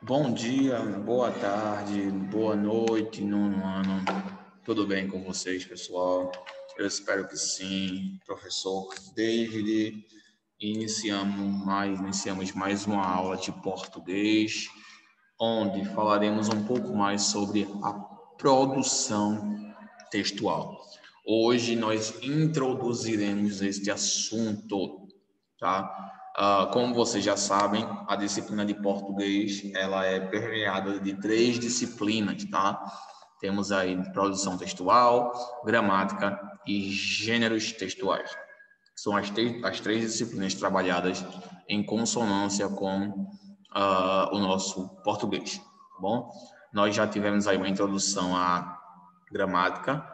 Bom dia, boa tarde, boa noite, nono ano. Tudo bem com vocês, pessoal? Eu espero que sim. Professor David, iniciamos mais uma aula de português, onde falaremos um pouco mais sobre a produção textual. Hoje nós introduziremos este assunto, tá? Como vocês já sabem, a disciplina de português ela é permeada de 3 disciplinas, tá? Temos aí produção textual, gramática e gêneros textuais. São as três disciplinas trabalhadas em consonância com o nosso português, tá bom? Nós já tivemos aí uma introdução à gramática,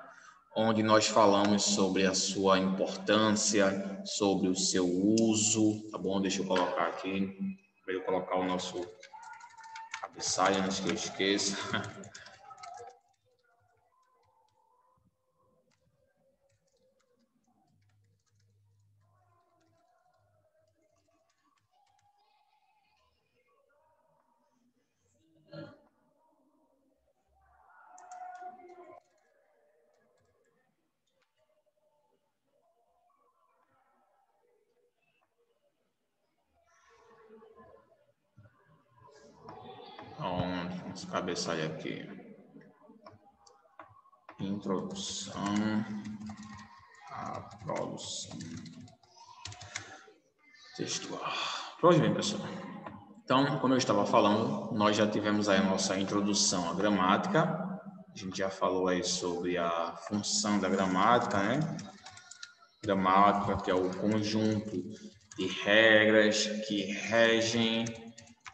onde nós falamos sobre a sua importância, sobre o seu uso, tá bom? Deixa eu colocar aqui, para eu colocar o nosso cabeçalho antes que eu esqueça. Então, vamos cabeçalho aqui. Introdução à produção textual. Pois bem, pessoal. Então, como eu estava falando, nós já tivemos aí a nossa introdução à gramática. A gente já falou aí sobre a função da gramática, né? Gramática, que é o conjunto de regras que regem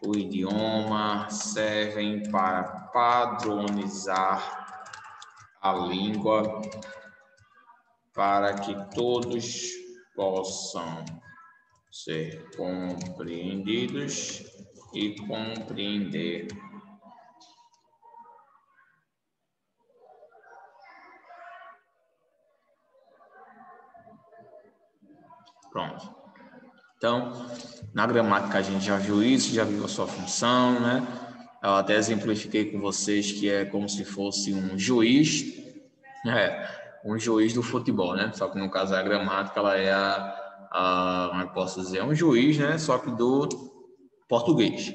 o idioma, servem para padronizar a língua, para que todos possam ser compreendidos e compreender. Pronto. Então, na gramática a gente já viu isso, já viu a sua função, né? Eu até exemplifiquei com vocês que é como se fosse um juiz, um juiz do futebol, né? Só que no caso a gramática, ela é como eu posso dizer, um juiz, né? Só que do português,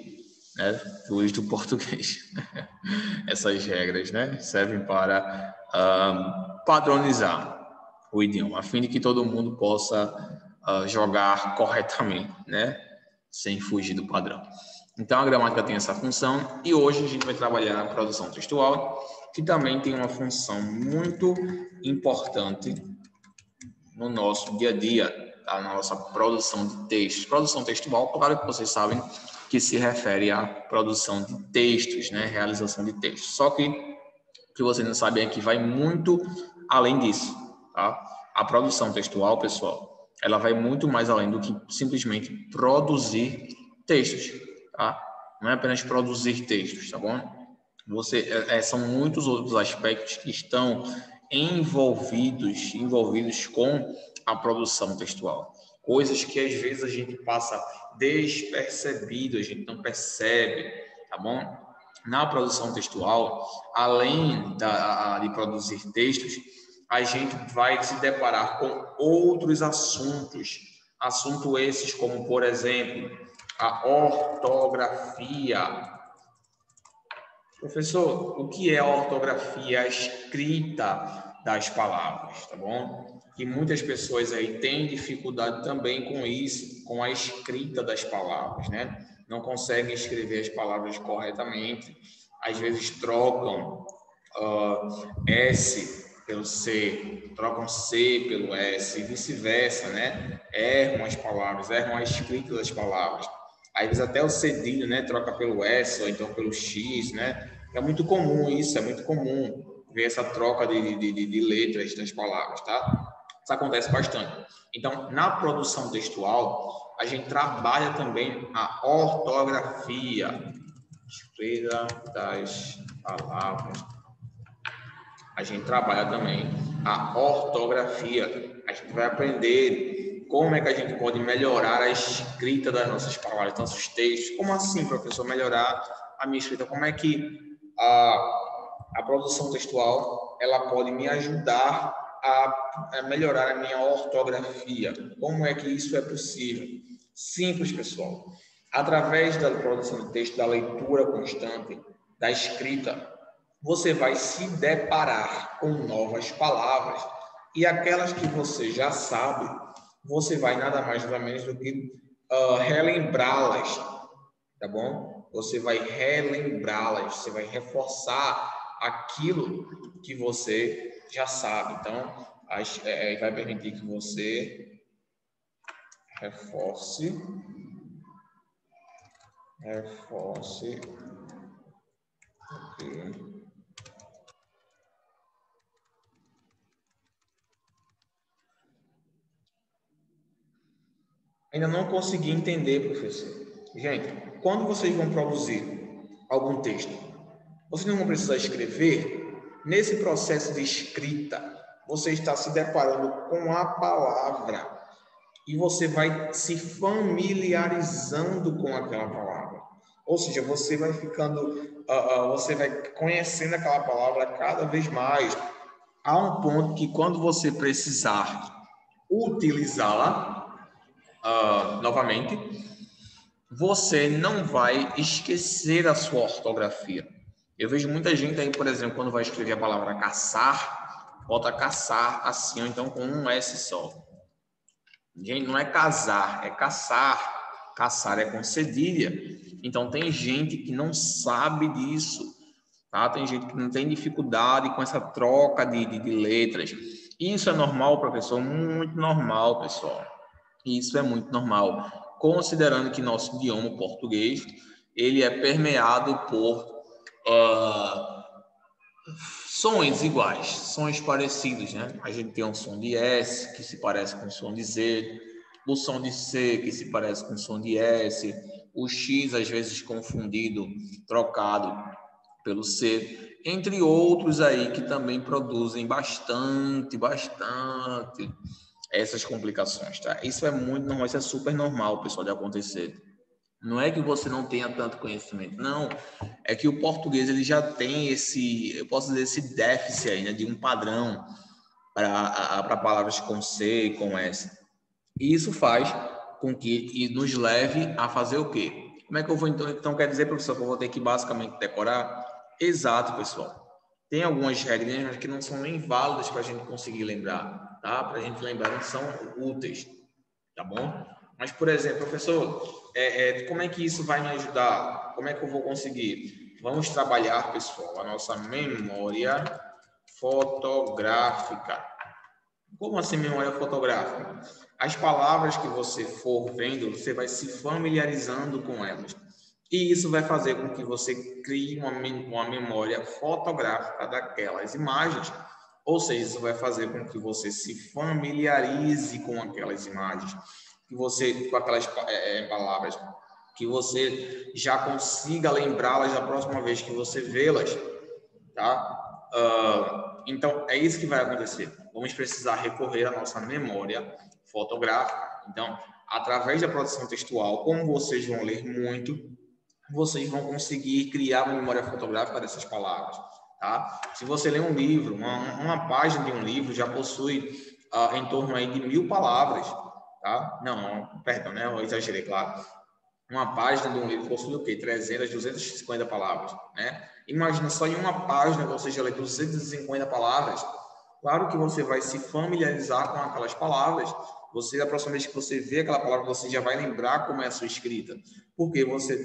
né? Juiz do português. Essas regras, né? Servem para padronizar o idioma, a fim de que todo mundo possa jogar corretamente, né? Sem fugir do padrão. Então, a gramática tem essa função e hoje a gente vai trabalhar a produção textual, que também tem uma função muito importante no nosso dia a dia, tá? Na nossa produção de textos. Produção textual, claro que vocês sabem que se refere à produção de textos, né? Realização de textos. Só que o que vocês não sabem é que vai muito além disso, tá? A produção textual, pessoal, ela vai muito mais além do que simplesmente produzir textos, tá? Não é apenas produzir textos, tá bom? São muitos outros aspectos que estão envolvidos com a produção textual. Coisas que às vezes a gente passa despercebido, a gente não percebe, tá bom? Na produção textual, além de produzir textos, a gente vai se deparar com outros assuntos esses como, por exemplo, a ortografia. Professor, o que é a ortografia? A escrita das palavras, tá bom? Que muitas pessoas aí têm dificuldade também com isso, com a escrita das palavras, né? Não conseguem escrever as palavras corretamente, às vezes trocam S pelo C, trocam C pelo S e vice-versa, né? Erram as palavras, erram a escrita das palavras. Às vezes até o cedilho, né? Troca pelo S ou então pelo X, né? É muito comum isso, é muito comum ver essa troca de letras das palavras, tá? Isso acontece bastante. Então, na produção textual, a gente trabalha também a ortografia, escrita das palavras. A gente trabalha também a ortografia. A gente vai aprender como é que a gente pode melhorar a escrita das nossas palavras, dos nossos textos. Como assim, professor, melhorar a minha escrita, como é que a produção textual ela pode me ajudar a melhorar a minha ortografia. Como é que isso é possível? Simples, pessoal. Através da produção de texto, da leitura constante, da escrita, você vai se deparar com novas palavras e aquelas que você já sabe, você vai nada mais nada menos do que relembrá-las, tá bom? Você vai relembrá-las, você vai reforçar aquilo que você já sabe. Então, vai permitir que você reforce. Okay. Ainda não consegui entender, professor. Gente, quando vocês vão produzir algum texto, vocês não vão precisar escrever. Nesse processo de escrita, você está se deparando com a palavra e você vai se familiarizando com aquela palavra. Ou seja, você vai ficando, você vai conhecendo aquela palavra cada vez mais. Há um ponto que quando você precisar utilizá-la, novamente, você não vai esquecer a sua ortografia. Eu vejo muita gente aí, por exemplo, quando vai escrever a palavra caçar, bota caçar assim, ou então com um S só. Gente, não é casar, é caçar. Caçar é com cedilha. Então, tem gente que não sabe disso, tá? Tem gente que não tem dificuldade com essa troca de letras. Isso é normal, professor? Muito normal, pessoal. Isso é muito normal, considerando que nosso idioma português ele é permeado por sons iguais, sons parecidos, né? A gente tem um som de S que se parece com o som de Z, o som de C que se parece com o som de S, o X às vezes confundido, trocado pelo C, entre outros aí que também produzem bastante essas complicações, tá? Isso é muito normal, isso é super normal, pessoal, de acontecer. Não é que você não tenha tanto conhecimento, não. É que o português ele já tem esse, eu posso dizer, esse déficit aí, né, de um padrão para palavras com C e com S. E isso faz com que nos leve a fazer o quê? Como é que eu vou, então quer dizer, professor, que eu vou ter que basicamente decorar? Exato, pessoal. Tem algumas regras que não são nem válidas para a gente conseguir lembrar, tá? Para a gente lembrar, não são úteis, tá bom? Mas, por exemplo, professor, como é que isso vai me ajudar? Como é que eu vou conseguir? Vamos trabalhar, pessoal, a nossa memória fotográfica. Como assim memória fotográfica? As palavras que você for vendo, você vai se familiarizando com elas. E isso vai fazer com que você crie uma memória fotográfica daquelas imagens. Ou seja, isso vai fazer com que você se familiarize com aquelas imagens, que você, com aquelas palavras, que você já consiga lembrá-las da próxima vez que você vê-las, tá? Então, é isso que vai acontecer. Vamos precisar recorrer à nossa memória fotográfica. Então, através da produção textual, como vocês vão ler muito, vocês vão conseguir criar uma memória fotográfica dessas palavras, tá? Se você lê um livro, uma página de um livro já possui em torno aí de 1000 palavras, tá? Não, perdão, né? Eu exagerei, claro. Uma página de um livro possui o quê? 300, 250 palavras, né? Imagina só em uma página você já lê 250 palavras. Claro que você vai se familiarizar com aquelas palavras. Você, a próxima vez que você vê aquela palavra, você já vai lembrar como é a sua escrita. Porque você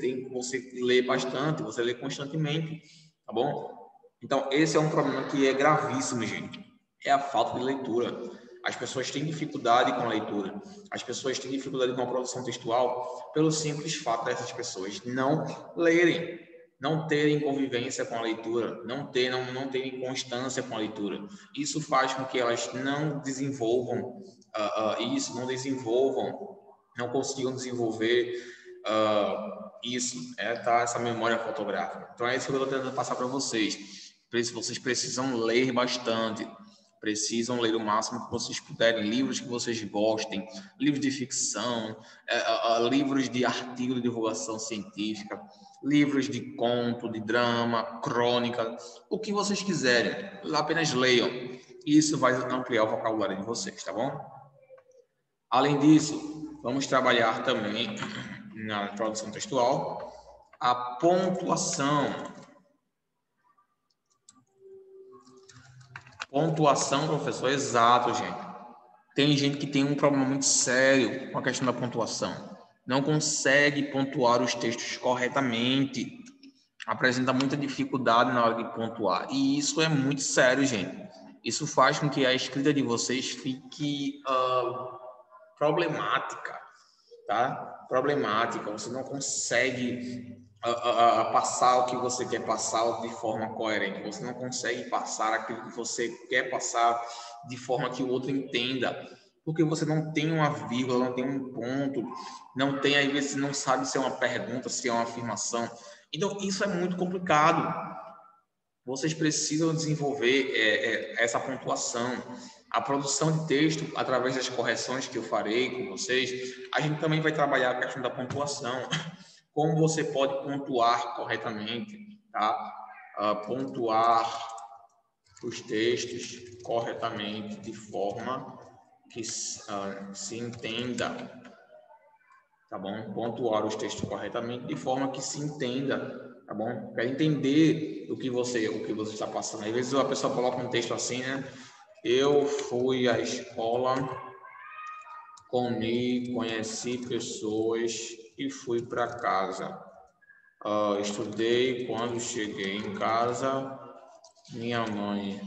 lê bastante, você lê constantemente, tá bom? Então, esse é um problema que é gravíssimo, gente. É a falta de leitura. As pessoas têm dificuldade com a leitura. As pessoas têm dificuldade com a produção textual pelo simples fato dessas pessoas não lerem, não terem convivência com a leitura, não terem constância com a leitura. Isso faz com que elas não desenvolvam não consigam desenvolver essa memória fotográfica. Então, é isso que eu estou tentando passar para vocês. Vocês precisam ler bastante, precisam ler o máximo que vocês puderem, livros que vocês gostem, livros de ficção, livros de artigo de divulgação científica, livros de conto, de drama, crônica, o que vocês quiserem. Apenas leiam. Isso vai ampliar o vocabulário de vocês, tá bom? Além disso, vamos trabalhar também na produção textual a pontuação. Pontuação, professor, exato, gente. Tem gente que tem um problema muito sério com a questão da pontuação. Não consegue pontuar os textos corretamente. Apresenta muita dificuldade na hora de pontuar. E isso é muito sério, gente. Isso faz com que a escrita de vocês fique problemática, tá? Problemática. Você não consegue passar o que você quer passar de forma coerente. Você não consegue passar aquilo que você quer passar de forma que o outro entenda. Porque você não tem uma vírgula, não tem um ponto, não tem, às vezes, você não sabe se é uma pergunta, se é uma afirmação. Então, isso é muito complicado. Vocês precisam desenvolver essa pontuação. A produção de texto, através das correções que eu farei com vocês, a gente também vai trabalhar a questão da pontuação. Como você pode pontuar corretamente, tá? Pontuar os textos corretamente de forma que se entenda, tá bom? Pontuar os textos corretamente de forma que se entenda, tá bom? Para entender o que você está passando. Às vezes a pessoa coloca um texto assim, né? Eu fui à escola, comi, conheci pessoas e fui para casa. Estudei, quando cheguei em casa, minha mãe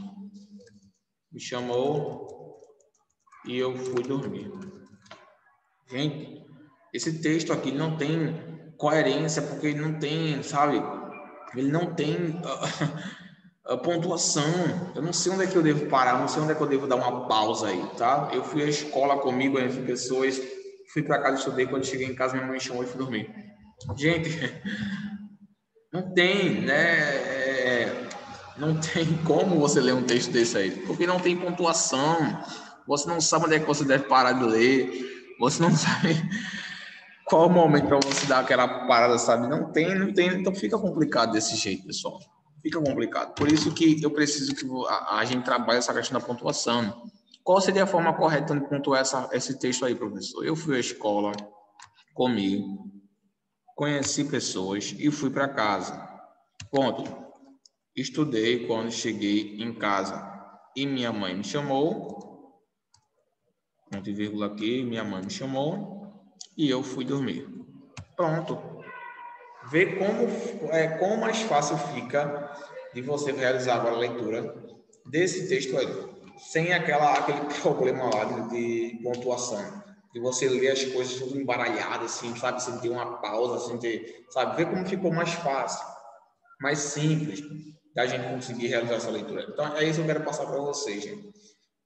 me chamou e eu fui dormir. Gente, esse texto aqui não tem coerência, porque ele não tem, sabe? Ele não tem pontuação. Eu não sei onde é que eu devo parar, não sei onde é que eu devo dar uma pausa aí, tá? Eu fui à escola comigo, entre pessoas, fui para casa, estudei, quando cheguei em casa, minha mãe me chamou e fui dormir. Gente, não tem, né? Não tem como você ler um texto desse aí, porque não tem pontuação. Você não sabe onde é que você deve parar de ler. Você não sabe qual o momento para você dar aquela parada, sabe? Não tem. Então fica complicado desse jeito, pessoal. Fica complicado. Por isso que eu preciso que a gente trabalhe essa questão da pontuação. Qual seria a forma correta de pontuar esse texto aí, professor? Eu fui à escola, comi, conheci pessoas e fui para casa. Ponto. Estudei, quando cheguei em casa e minha mãe me chamou, ponto e vírgula aqui, minha mãe me chamou e eu fui dormir. Pronto. Vê como mais fácil fica de você realizar agora a leitura desse texto aí, sem aquele problema lá de pontuação, de você ler as coisas tudo embaralhado, assim, sabe, sem ter uma pausa, sem ter, sabe, vê como ficou mais fácil, mais simples da gente conseguir realizar essa leitura. Então, é isso que eu quero passar para vocês, gente.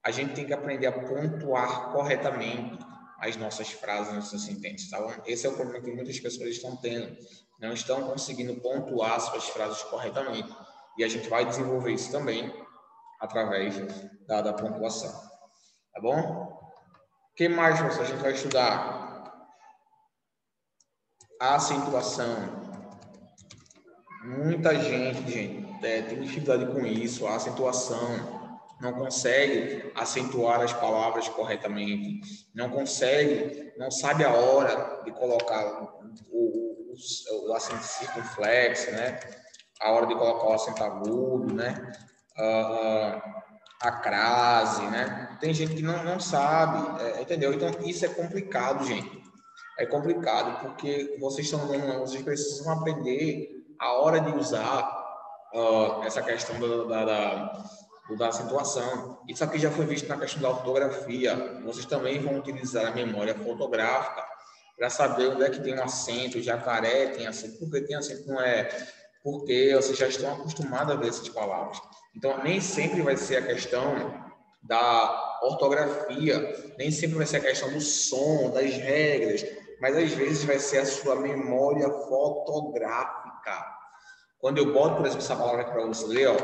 A gente tem que aprender a pontuar corretamente as nossas frases, as nossas sentenças, tá bom? Esse é o problema que muitas pessoas estão tendo. Não estão conseguindo pontuar suas frases corretamente. E a gente vai desenvolver isso também através da pontuação. Tá bom? O que mais, professor, a gente vai estudar? A acentuação. Muita gente tem dificuldade com isso, a acentuação. Não consegue acentuar as palavras corretamente, não sabe a hora de colocar o acento circunflexo, né? A hora de colocar o acento agudo, né? A crase, né? Tem gente que não sabe, entendeu? Então, isso é complicado, gente. É complicado, porque vocês precisam aprender a hora de usar essa questão da acentuação. Isso aqui já foi visto na questão da ortografia. Vocês também vão utilizar a memória fotográfica para saber onde é que tem um acento. Jacaré tem acento. Por que tem acento? Não é porque vocês já estão acostumados a ver essas palavras. Então, nem sempre vai ser a questão da ortografia, nem sempre vai ser a questão do som, das regras, mas às vezes vai ser a sua memória fotográfica. Quando eu boto, por exemplo, essa palavra aqui para você ler, ó,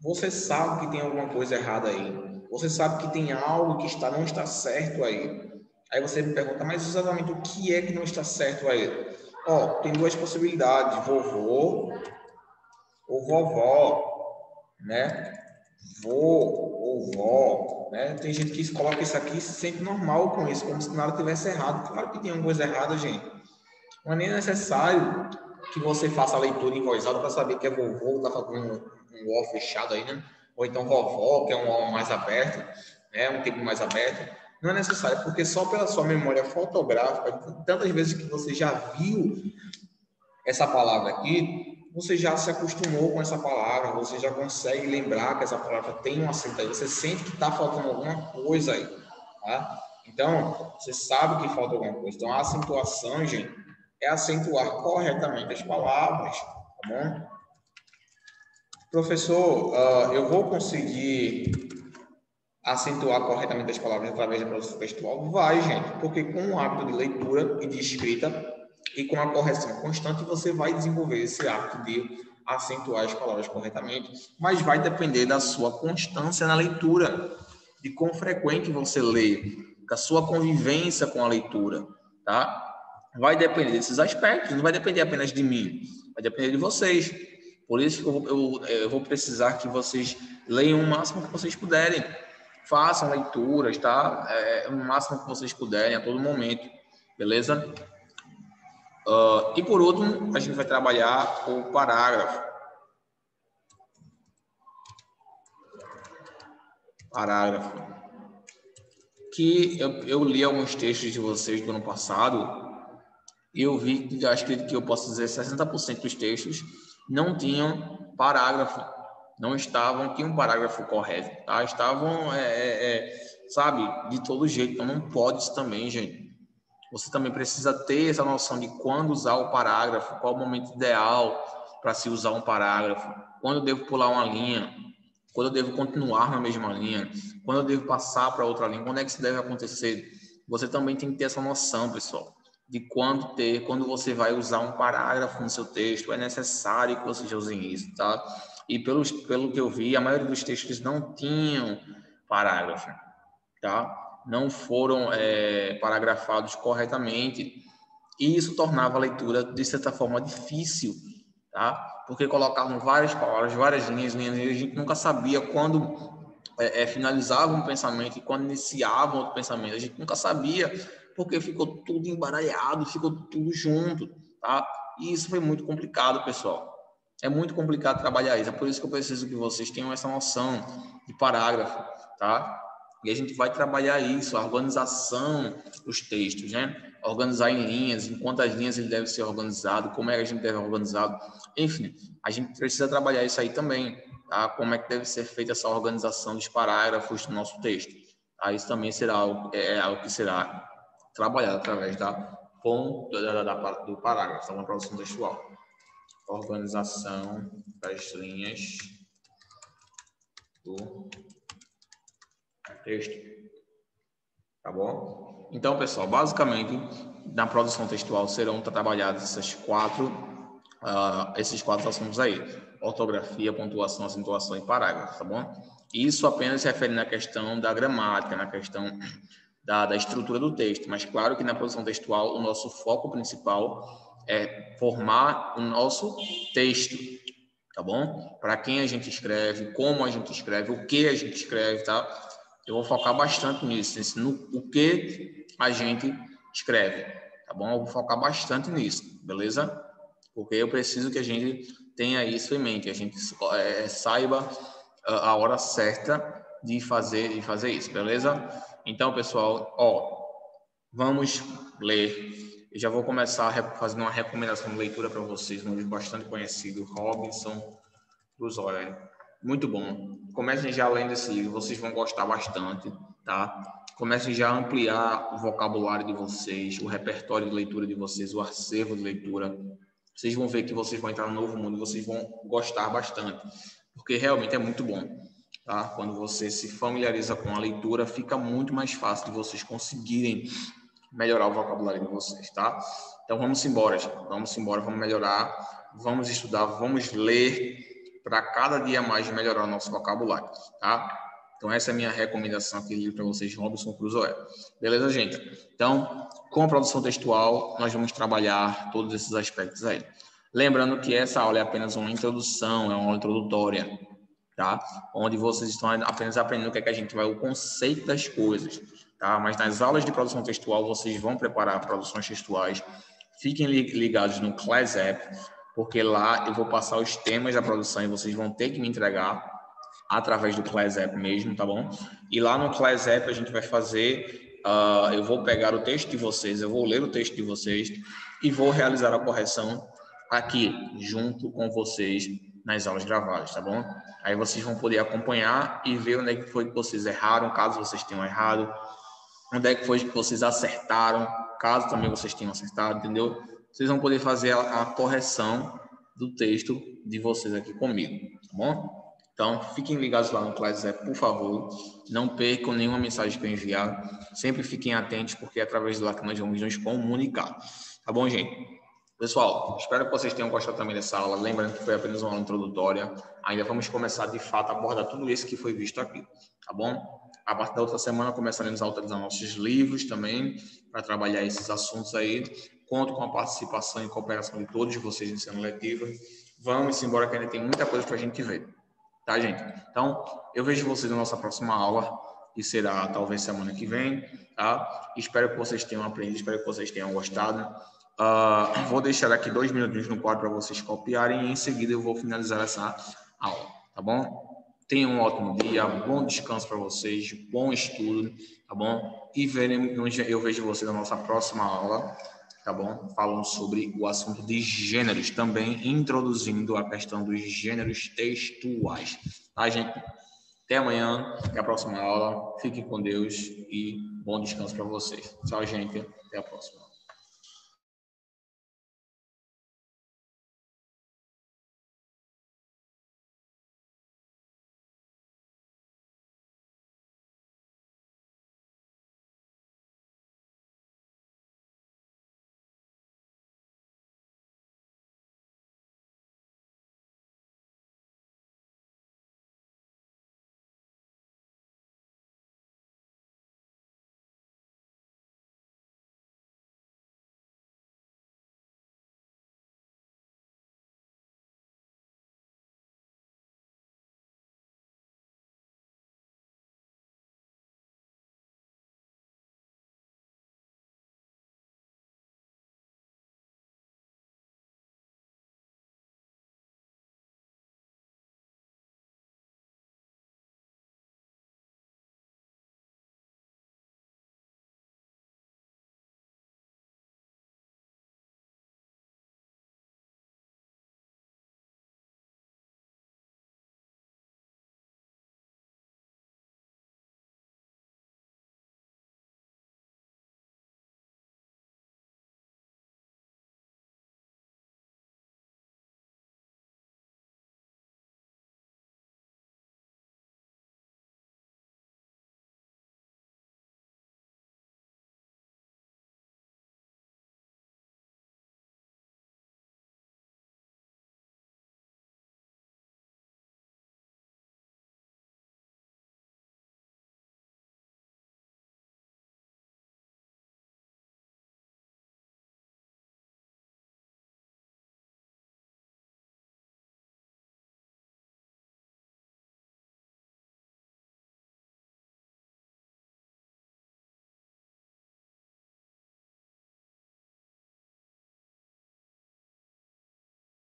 você sabe que tem alguma coisa errada aí. Você sabe que tem algo que não está certo aí. Aí você me pergunta, mas exatamente o que é que não está certo aí? Ó, tem duas possibilidades, vovô ou vovó, né? Vô ou vó, né? Tem gente que coloca isso aqui e se sente normal com isso, como se nada tivesse errado. Claro que tem alguma coisa errada, gente. Não é nem necessário que você faça a leitura em voz alta para saber que é vovô, está fazendo um O fechado aí, né? Ou então vovó, que é um O mais aberto, né? Um tipo mais aberto. Não é necessário, porque só pela sua memória fotográfica, tantas vezes que você já viu essa palavra aqui, você já se acostumou com essa palavra, você já consegue lembrar que essa palavra tem um acento aí, você sente que está faltando alguma coisa aí, tá? Então, você sabe que falta alguma coisa. Então, a acentuação, gente, é acentuar corretamente as palavras, tá bom? Professor, eu vou conseguir acentuar corretamente as palavras através da produção textual? Vai, gente, porque com o hábito de leitura e de escrita e com a correção constante, você vai desenvolver esse hábito de acentuar as palavras corretamente, mas vai depender da sua constância na leitura, de quão frequente você lê, da sua convivência com a leitura, tá? Vai depender desses aspectos, não vai depender apenas de mim, vai depender de vocês. Por isso que eu vou precisar que vocês leiam o máximo que vocês puderem. Façam leituras, tá? O máximo que vocês puderem, a todo momento, beleza? E por último, a gente vai trabalhar o parágrafo. Que eu li alguns textos de vocês do ano passado e eu vi que, acho que eu posso dizer 60% dos textos não tinham parágrafo, não tinham um parágrafo correto, tá? Estavam, sabe, de todo jeito, então não pode isso também, gente. Você também precisa ter essa noção de quando usar o parágrafo, qual o momento ideal para se usar um parágrafo, quando eu devo pular uma linha, quando eu devo continuar na mesma linha, quando eu devo passar para outra linha, quando é que isso deve acontecer. Você também tem que ter essa noção, pessoal, de quando você vai usar um parágrafo no seu texto. É necessário que vocês usem isso, tá? E pelo que eu vi, a maioria dos textos não tinham parágrafo, tá? Não foram paragrafados corretamente, e isso tornava a leitura, de certa forma, difícil, tá? Porque colocavam várias palavras, várias linhas, e a gente nunca sabia quando finalizava um pensamento e quando iniciava outro pensamento. A gente nunca sabia, porque ficou tudo embaralhado, ficou tudo junto, tá? E isso foi muito complicado, pessoal. É muito complicado trabalhar isso. É por isso que eu preciso que vocês tenham essa noção de parágrafo, tá? E a gente vai trabalhar isso, a organização dos textos, né? Organizar em linhas, em quantas linhas ele deve ser organizado, como é que a gente deve organizado. Enfim, a gente precisa trabalhar isso aí também, tá? Como é que deve ser feita essa organização dos parágrafos do nosso texto. Tá? Isso também será algo que será trabalhado através do parágrafo, da produção textual. Organização das linhas do texto. Tá bom? Então, pessoal, basicamente, na produção textual serão trabalhados esses quatro assuntos aí: ortografia, pontuação, acentuação e parágrafo, tá bom? Isso apenas se refere na questão da gramática, na questão da estrutura do texto, mas claro que na produção textual o nosso foco principal é formar o nosso texto, tá bom? Para quem a gente escreve, como a gente escreve, o que a gente escreve, tá? Eu vou focar bastante nisso, no o que a gente escreve, tá bom? Eu vou focar bastante nisso, beleza? Porque eu preciso que a gente tenha isso em mente, a gente saiba a hora certa de fazer isso, beleza? Então, pessoal, vamos ler. Eu já vou começar fazendo uma recomendação de leitura para vocês, um livro bastante conhecido, Robinson Crusoe. Muito bom. Comecem já lendo esse livro, vocês vão gostar bastante, tá? Comecem já a ampliar o vocabulário de vocês, o repertório de leitura de vocês, o acervo de leitura. Vocês vão ver que vocês vão entrar no novo mundo e vocês vão gostar bastante, porque realmente é muito bom, tá? Quando você se familiariza com a leitura, fica muito mais fácil de vocês conseguirem melhorar o vocabulário de vocês, tá? Então vamos embora, gente. Vamos embora, vamos melhorar, vamos estudar, vamos ler para cada dia mais melhorar o nosso vocabulário, tá? Então essa é a minha recomendação aqui para vocês, Robinson Crusoe. Beleza, gente? Então, com a produção textual, nós vamos trabalhar todos esses aspectos aí. Lembrando que essa aula é apenas uma introdução, é uma aula introdutória, tá? Onde vocês estão apenas aprendendo o que é que a gente vai, o conceito das coisas, tá? Mas nas aulas de produção textual, vocês vão preparar produções textuais. Fiquem ligados no Class App, porque lá eu vou passar os temas da produção e vocês vão ter que me entregar através do Class App mesmo, tá bom? E lá no Class App a gente vai fazer, eu vou pegar o texto de vocês, eu vou ler o texto de vocês e vou realizar a correção aqui, junto com vocês, nas aulas gravadas, tá bom? Aí vocês vão poder acompanhar e ver onde é que foi que vocês erraram, caso vocês tenham errado, onde é que foi que vocês acertaram, caso também vocês tenham acertado, entendeu? Vocês vão poder fazer a correção do texto de vocês aqui comigo, tá bom? Então, fiquem ligados lá no Class App, por favor. Não percam nenhuma mensagem que eu enviar. Sempre fiquem atentos, porque é através de lá que nós vamos nos comunicar. Tá bom, gente? Pessoal, espero que vocês tenham gostado também dessa aula. Lembrando que foi apenas uma aula introdutória. Ainda vamos começar, de fato, a abordar tudo isso que foi visto aqui. Tá bom? A partir da outra semana, começaremos a utilizar nossos livros também, para trabalhar esses assuntos aí. Conto com a participação e cooperação de todos vocês em sendo letiva. Vamos embora, que ainda tem muita coisa para a gente ver. Tá, gente? Então, eu vejo vocês na nossa próxima aula, que será talvez semana que vem, tá? Espero que vocês tenham aprendido, espero que vocês tenham gostado. Vou deixar aqui 2 minutinhos no quadro para vocês copiarem e em seguida eu vou finalizar essa aula, tá bom? Tenham um ótimo dia, bom descanso para vocês, bom estudo, tá bom? E eu vejo vocês na nossa próxima aula, tá bom? Falando sobre o assunto de gêneros, também introduzindo a questão dos gêneros textuais. Tá, gente? Até amanhã, até a próxima aula. Fiquem com Deus e bom descanso para vocês. Tchau, gente. Até a próxima.